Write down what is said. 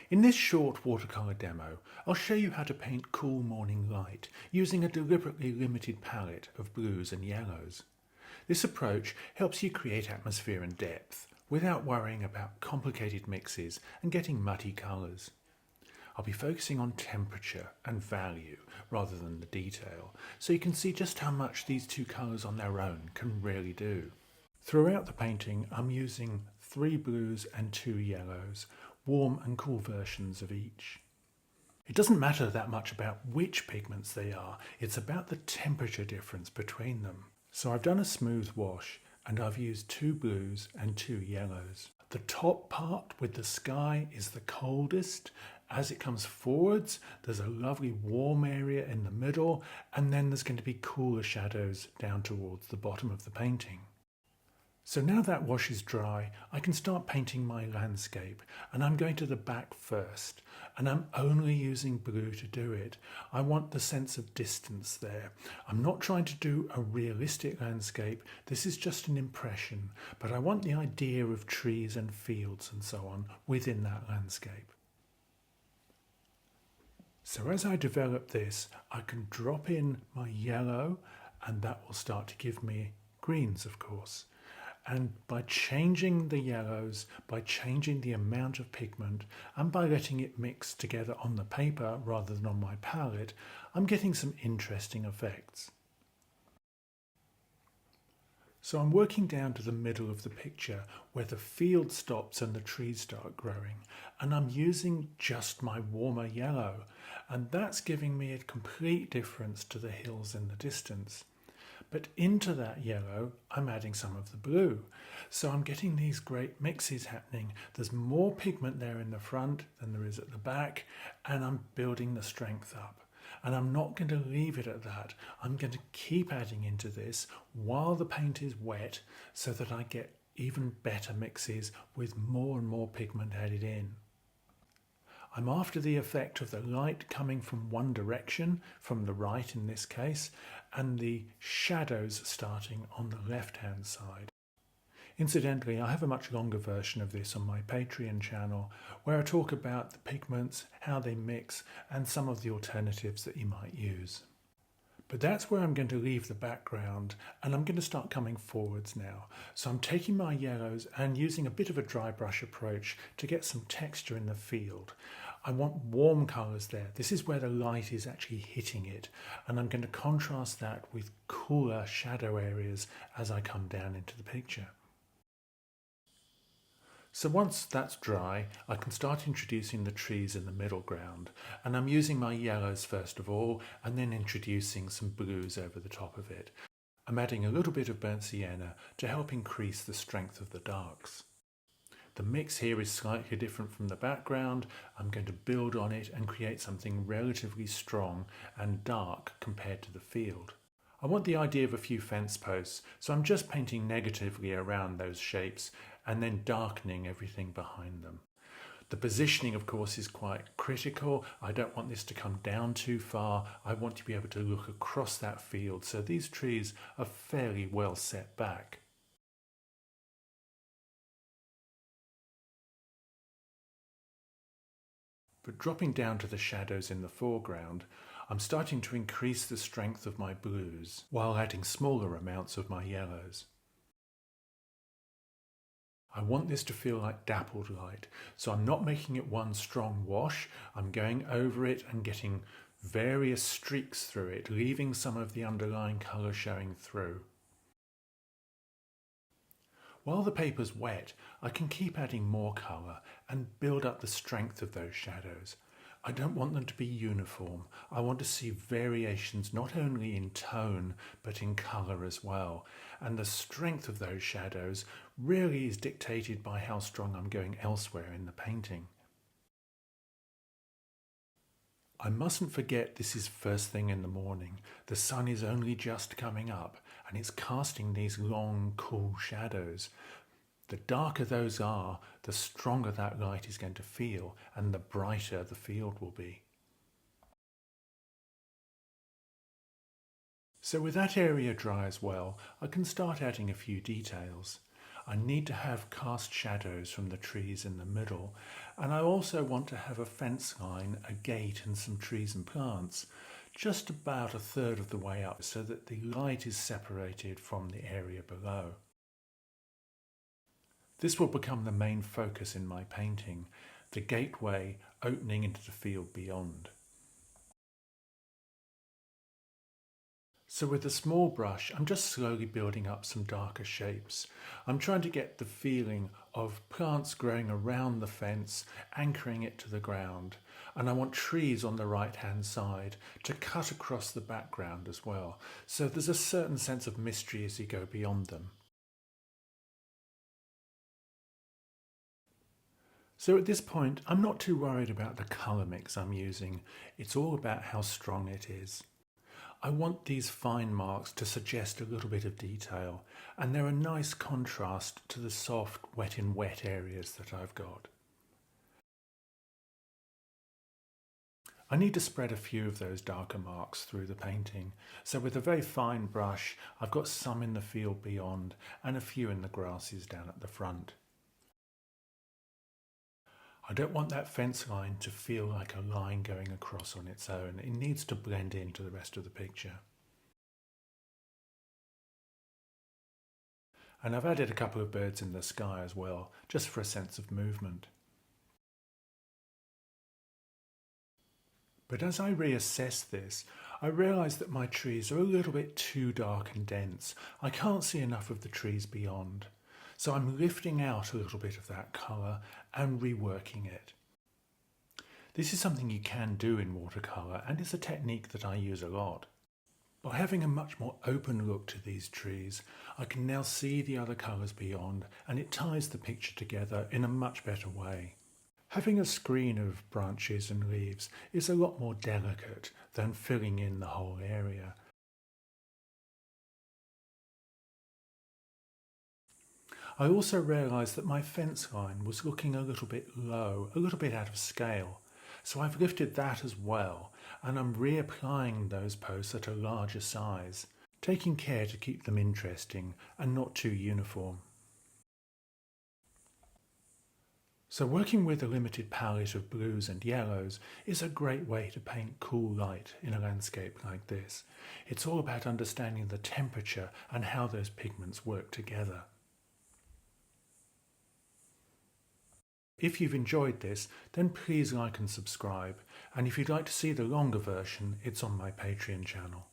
In this short watercolour demo, I'll show you how to paint cool morning light using a deliberately limited palette of blues and yellows. This approach helps you create atmosphere and depth without worrying about complicated mixes and getting muddy colours. I'll be focusing on temperature and value rather than the detail, so you can see just how much these two colours on their own can really do. Throughout the painting, I'm using 3 blues and 2 yellows, warm and cool versions of each. It doesn't matter that much about which pigments they are, it's about the temperature difference between them. So I've done a smooth wash and I've used 2 blues and 2 yellows. The top part with the sky is the coldest. As it comes forwards, there's a lovely warm area in the middle, and then there's going to be cooler shadows down towards the bottom of the painting. So now that wash is dry, I can start painting my landscape, and I'm going to the back first, and I'm only using blue to do it. I want the sense of distance there. I'm not trying to do a realistic landscape, this is just an impression, but I want the idea of trees and fields and so on within that landscape. So as I develop this, I can drop in my yellow, and that will start to give me greens, of course. And by changing the yellows, by changing the amount of pigment, and by letting it mix together on the paper rather than on my palette, I'm getting some interesting effects. So I'm working down to the middle of the picture where the field stops and the trees start growing, and I'm using just my warmer yellow, and that's giving me a complete difference to the hills in the distance. But into that yellow, I'm adding some of the blue. So I'm getting these great mixes happening. There's more pigment there in the front than there is at the back, and I'm building the strength up. And I'm not going to leave it at that. I'm going to keep adding into this while the paint is wet so that I get even better mixes with more and more pigment added in. I'm after the effect of the light coming from one direction, from the right in this case, and the shadows starting on the left-hand side. Incidentally, I have a much longer version of this on my Patreon channel where I talk about the pigments, how they mix, and some of the alternatives that you might use. But that's where I'm going to leave the background, and I'm going to start coming forwards now. So I'm taking my yellows and using a bit of a dry brush approach to get some texture in the field. I want warm colours there. This is where the light is actually hitting it, and I'm going to contrast that with cooler shadow areas as I come down into the picture. So once that's dry, I can start introducing the trees in the middle ground, and I'm using my yellows first of all, and then introducing some blues over the top of it. I'm adding a little bit of burnt sienna to help increase the strength of the darks. The mix here is slightly different from the background. I'm going to build on it and create something relatively strong and dark compared to the field. I want the idea of a few fence posts, so I'm just painting negatively around those shapes and then darkening everything behind them. The positioning, of course, is quite critical. I don't want this to come down too far. I want to be able to look across that field, so these trees are fairly well set back. But dropping down to the shadows in the foreground, I'm starting to increase the strength of my blues while adding smaller amounts of my yellows. I want this to feel like dappled light, so I'm not making it one strong wash. I'm going over it and getting various streaks through it, leaving some of the underlying colour showing through. While the paper's wet, I can keep adding more colour and build up the strength of those shadows. I don't want them to be uniform. I want to see variations not only in tone but in colour as well. And the strength of those shadows really is dictated by how strong I'm going elsewhere in the painting. I mustn't forget this is first thing in the morning. The sun is only just coming up and it's casting these long, cool shadows. The darker those are, the stronger that light is going to feel and the brighter the field will be. So with that area dry as well, I can start adding a few details. I need to have cast shadows from the trees in the middle, and I also want to have a fence line, a gate and some trees and plants just about a third of the way up so that the light is separated from the area below. This will become the main focus in my painting, the gateway opening into the field beyond. So with a small brush, I'm just slowly building up some darker shapes. I'm trying to get the feeling of plants growing around the fence, anchoring it to the ground. And I want trees on the right-hand side to cut across the background as well. So there's a certain sense of mystery as you go beyond them. So at this point, I'm not too worried about the colour mix I'm using. It's all about how strong it is. I want these fine marks to suggest a little bit of detail, and they're a nice contrast to the soft wet in wet areas that I've got. I need to spread a few of those darker marks through the painting, so with a very fine brush I've got some in the field beyond and a few in the grasses down at the front. I don't want that fence line to feel like a line going across on its own. It needs to blend into the rest of the picture. And I've added a couple of birds in the sky as well, just for a sense of movement. But as I reassess this, I realise that my trees are a little bit too dark and dense. I can't see enough of the trees beyond. So I'm lifting out a little bit of that colour and reworking it. This is something you can do in watercolour, and it's a technique that I use a lot. By having a much more open look to these trees, I can now see the other colours beyond, and it ties the picture together in a much better way. Having a screen of branches and leaves is a lot more delicate than filling in the whole area. I also realised that my fence line was looking a little bit low, a little bit out of scale. So I've lifted that as well, and I'm reapplying those posts at a larger size, taking care to keep them interesting and not too uniform. So working with a limited palette of blues and yellows is a great way to paint cool light in a landscape like this. It's all about understanding the temperature and how those pigments work together. If you've enjoyed this, then please like and subscribe, and if you'd like to see the longer version, it's on my Patreon channel.